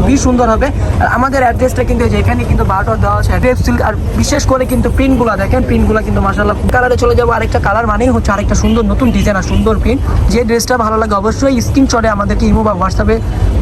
খুবই সুন্দর হবে। আর আমাদের অ্যাড্রেসটা কিন্তু এখানে কিন্তু বারোটা দেওয়া আছে ক্রেপ সিল্ক। আর বিশেষ করে কিন্তু প্রিন্টগুলো দেখেন, প্রিন্টগুলো কিন্তু মাশাআল্লাহ। কালারে চলে যাবো, আরেকটা কালার মানেই হচ্ছে আরেকটা সুন্দর নতুন ডিজাইন আর সুন্দর প্রিন্ট। যে ড্রেসটা ভালো লাগে অবশ্যই স্ক্রিনশটে আমাদেরকে ইমো বা হোয়াটসঅ্যাপে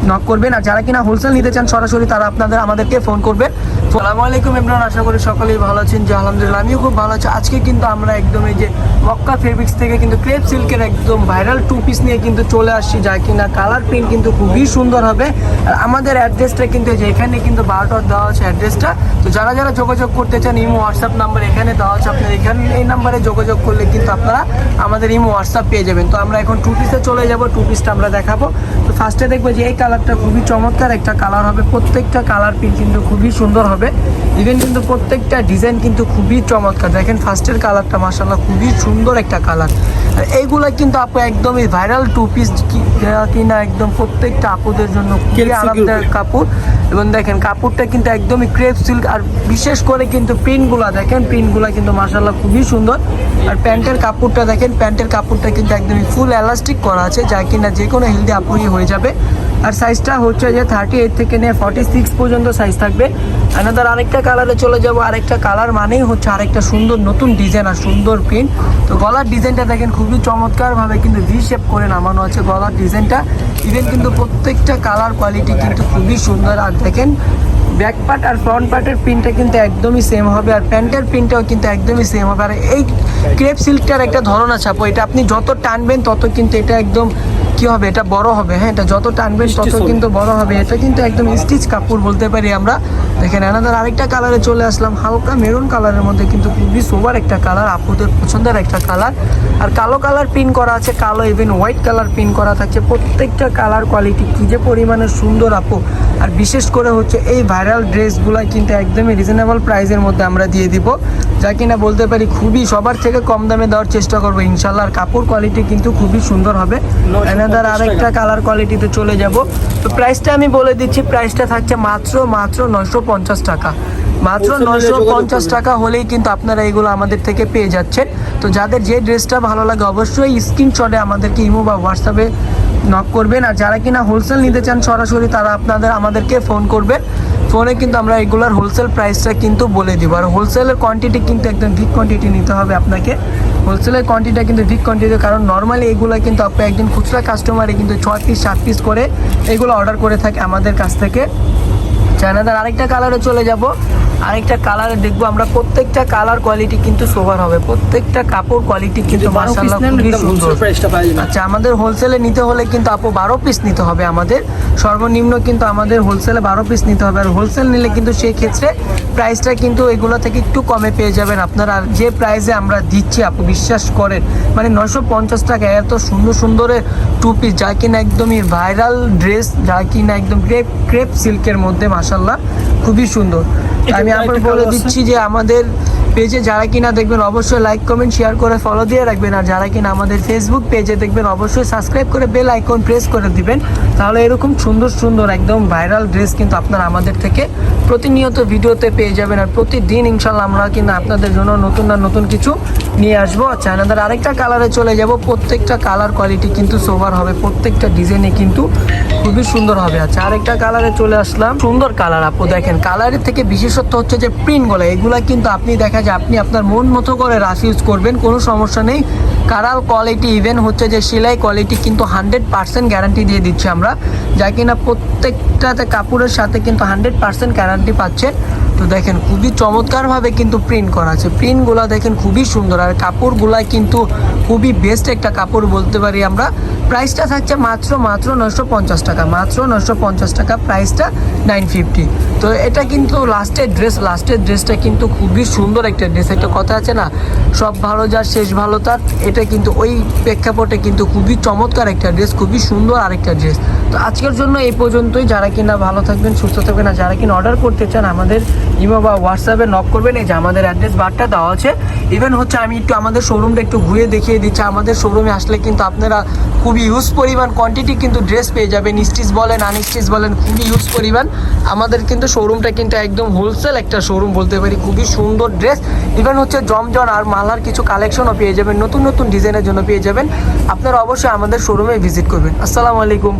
নক করবেন। আর যারা কিনা হোলসেল নিতে চান সরাসরি তারা আমাদেরকে ফোন করবেন। আসসালামু আলাইকুম ইমরান, আশা করি সকলেই ভালো আছেন। যে আলহামদুলিল্লাহ আমিও খুব ভালো আছি। আজকে কিন্তু আমরা একদম এই যে মক্কা ফেব্রিক্স থেকে কিন্তু ক্রেপ সিল্কের একদম ভাইরাল 2 পিস নিয়ে কিন্তু চলে আসছি, যা কিনা কালার প্রিন্ট কিন্তু খুবই সুন্দর হবে। আর আমাদের অ্যাড্রেসটা কিন্তু যে এখানে কিন্তু বারোটা দেওয়া আছে অ্যাড্রেসটা। তো যারা যারা যোগাযোগ করতে চান ইমো হোয়াটসঅ্যাপ নাম্বার এখানে দেওয়া আছে, আপনার এখানে এই নাম্বারে যোগাযোগ করলে কিন্তু আপনারা আমাদের ইমো হোয়াটসঅ্যাপ পেয়ে যাবেন। তো আমরা এখন 2 পিসে চলে যাব, 2 পিসটা আমরা দেখাবো। তো ফার্স্টে দেখবো যে এই কালারটা খুবই চমৎকার একটা কালার হবে। প্রত্যেকটা কালার প্রিন্ট কিন্তু খুবই সুন্দর হবে। ইভেন কিন্তু প্রত্যেকটা ডিজাইন কিন্তু খুবই চমৎকার। দেখেন ফার্স্টের কালারটা মাশাআল্লাহ খুবই সুন্দর একটা কালার। আর এইগুলা কিন্তু আপু একদমই ভাইরাল 2 পিস কিনা একদম প্রত্যেকটা আপুদের জন্য খুবই আরামদায়ক কাপড়। এবং দেখেন কাপড়টা কিন্তু একদমই ক্রেপ সিল্ক। আর বিশেষ করে কিন্তু প্রিন্টগুলা দেখেন, প্রিন্টগুলা কিন্তু মাশাআল্লাহ খুবই সুন্দর। আর প্যান্টের কাপড়টা দেখেন, প্যান্টের কাপড়টা কিন্তু একদমই ফুল এলাস্টিক করা আছে, যা কিনা যে কোনো হেলদি আপুই হয়ে যাবে। আর সাইজটা হচ্ছে যে 38 থেকে নিয়ে 46 পর্যন্ত সাইজ থাকবে। আনাদার আরেকটা কালারে চলে যাব। আরেকটা কালার মানেই হচ্ছে আরেকটা সুন্দর নতুন ডিজাইন আর সুন্দর প্রিন্ট। তো গলার ডিজাইনটা দেখেন খুবই চমৎকারভাবে কিন্তু ভি শেপ করে নামানো আছে গলার ডিজাইনটা। ইভেন কিন্তু প্রত্যেকটা কালার কোয়ালিটি কিন্তু খুবই সুন্দর। আর দেখেন ব্যাক পার্ট আর ফ্রন্ট পার্টের প্রিন্টটা কিন্তু একদমই সেম হবে। আর প্যান্টের প্রিন্টটাও কিন্তু একদমই সেম হবে। আর এই ক্রেপ সিল্কটার একটা ধরন আছে আপু, এটা আপনি যত টানবেন তত কিন্তু এটা একদম কি হবে, এটা বড় হবে। হ্যাঁ, এটা যত টানবেন তত কিন্তু বড় হবে। এটা কিন্তু একদম স্টিচ কাপড় বলতে পারি আমরা। দেখেন এনাদের আরেকটা কালারে চলে আসলাম, হালকা মেরুন কালারের মধ্যে কিন্তু খুবই সোবার একটা কালার, আপুদের পছন্দের একটা কালার। আর কালো কালার পিন করা আছে, কালো ইভেন হোয়াইট কালার পিন করা থাকছে। প্রত্যেকটা কালার কোয়ালিটি কি যে পরিমাণে সুন্দর আপু। আর বিশেষ করে হচ্ছে এই ভাইরাল ড্রেসগুলো কিন্তু একদমই রিজনেবল প্রাইসের মধ্যে আমরা দিয়ে দিব, যা কিনা বলতে পারি খুবই সবার থেকে কম দামে দেওয়ার চেষ্টা করবো ইনশাল্লাহ। আর কাপড় কোয়ালিটি কিন্তু খুবই সুন্দর হবে। এনাদার আরেকটা কালার কোয়ালিটিতে চলে যাব। তো প্রাইসটা আমি বলে দিচ্ছি, প্রাইসটা থাকছে মাত্র 950 টাকা। মাত্র 950 টাকা হলেই কিন্তু আপনারা এগুলো আমাদের থেকে পেয়ে যাচ্ছেন। তো যাদের যে ড্রেসটা ভালো লাগে অবশ্যই স্ক্রিনশটে আমাদেরকে ইমো বা হোয়াটসঅ্যাপে নক করবেন। আর যারা কিনা হোলসেল নিতে চান সরাসরি তারা আমাদেরকে ফোন করবেন। ফোনে কিন্তু আমরা এগুলার হোলসেল প্রাইসটা কিন্তু বলে দিব। আর হোলসেলের কোয়ান্টিটি কিন্তু একদম বিগ কোয়ান্টিটি নিতে হবে আপনাকে। হোলসেলের কোয়ান্টিটিটা কিন্তু বিগ কোয়ান্টিটি, কারণ নর্মালি এগুলো কিন্তু আপনি একজন খুচরা কাস্টমারে কিন্তু 6 পিস 7 পিস করে এগুলো অর্ডার করে থাকে আমাদের কাছ থেকে। চায়নাদার আরেকটা কালারে চলে যাব। আরেকটা কালারে দেখবো আমরা, প্রত্যেকটা কালার কোয়ালিটি কিন্তু সোভার হবে। প্রত্যেকটা কাপড় কোয়ালিটি কিন্তু মাশাআল্লাহ খুবই সুন্দর। আচ্ছা, আমাদের হোলসেলে নিতে হলে কিন্তু আপু 12 পিস নিতে হবে আমাদের, সর্বনিম্ন কিন্তু আমাদের হোলসেলে 12 পিস নিতে হবে। আর হোলসেল নিলে কিন্তু সেই ক্ষেত্রে প্রাইসটা কিন্তু এগুলো থেকে একটু কমে পেয়ে যাবেন আপনারা। আর যে প্রাইসে আমরা দিচ্ছি আপু বিশ্বাস করেন, মানে 950 টাকা এত সুন্দর সুন্দর 2 পিস, যা কিনা একদমই ভাইরাল ড্রেস, যা কিনা একদম ক্রেপ সিল্কের মধ্যে মাশাআল্লাহ খুবই সুন্দর। আমি আবার বলে দিচ্ছি যে আমাদের পেজে যারা কিনা দেখবেন অবশ্যই লাইক কমেন্ট শেয়ার করে ফলো দিয়ে রাখবেন। আর যারা কিনা আমাদের ফেসবুক পেজে দেখবেন অবশ্যই সাবস্ক্রাইব করে বেল আইকন প্রেস করে দিবেন। তাহলে এরকম সুন্দর সুন্দর একদম ভাইরাল ড্রেস কিন্তু আপনারা আমাদের থেকে প্রতিনিয়ত ভিডিওতে পেয়ে যাবেন। আর প্রতিদিন ইনশাল্লাহ আমরা কিন্তু আপনাদের জন্য নতুন না নতুন কিছু নিয়ে আসবো। আচ্ছা, আমাদের আরেকটা কালারে চলে যাব। প্রত্যেকটা কালার কোয়ালিটি কিন্তু সোভার হবে, প্রত্যেকটা ডিজাইনে কিন্তু খুবই সুন্দর হবে। আচ্ছা, আরেকটা কালারে চলে আসলাম, সুন্দর কালার আপু। দেখেন কালারের থেকে বিশেষত্ব হচ্ছে যে প্রিন্টগুলো, এগুলা কিন্তু আপনি দেখা যায় আপনি আপনার মন মতো করে রাফ ইউজ করবেন, কোনো সমস্যা নেই। কালার কোয়ালিটি ইভেন হচ্ছে যে সেলাই কোয়ালিটি কিন্তু 100% গ্যারান্টি দিয়ে দিচ্ছি আমরা, যা কিনা প্রত্যেকটাতে কাপড়ের সাথে কিন্তু 100% গ্যারান্টি পাচ্ছেন। তো দেখেন খুবই চমৎকারভাবে কিন্তু প্রিন্ট করা আছে, প্রিন্টগুলো দেখেন খুবই সুন্দর। আর কাপড়গুলা কিন্তু খুবই বেস্ট একটা কাপড় বলতে পারি আমরা। প্রাইসটা থাকছে মাত্র 950 টাকা, মাত্র 950 টাকা, প্রাইসটা 950। তো এটা কিন্তু লাস্টের ড্রেসটা কিন্তু খুবই সুন্দর একটা ড্রেস। একটা কথা আছে না, সব ভালো যার শেষ ভালো তার, এটা কিন্তু ওই প্রেক্ষাপটে কিন্তু খুবই চমৎকার একটা ড্রেস, খুবই সুন্দর আরেকটা ড্রেস। তো আজকের জন্য এই পর্যন্তই। যারা কিনা ভালো থাকবেন সুস্থ থাকবেন, আর যারা কিনা অর্ডার করতে চান আমাদের ইমো বা হোয়াটসঅ্যাপে নক করবেন। এই যে আমাদের অ্যাড্রেস বারটা দেওয়া আছে। ইভেন হচ্ছে আমি একটু আমাদের শোরুমটা একটু ঘুরে দেখিয়ে দিচ্ছি। আমাদের শোরুমে আসলে কিন্তু আপনারা খুবই হিউজ পরিমাণ কোয়ান্টিটি কিন্তু ড্রেস পেয়ে যাবেন, স্টিচ বলেন আনস্টিচ বলেন, খুবই হিউজ পরিমাণ। আমাদের কিন্তু শোরুমটা কিন্তু একদম হোলসেল একটা শোরুম বলতে পারি, খুবই সুন্দর ড্রেস। ইভেন হচ্ছে জমজম আর মালার কিছু কালেকশনও পেয়ে যাবেন, নতুন নতুন ডিজাইনের জন্য পেয়ে যাবেন। আপনারা অবশ্যই আমাদের শোরুমে ভিজিট করবেন। আসসালামু আলাইকুম।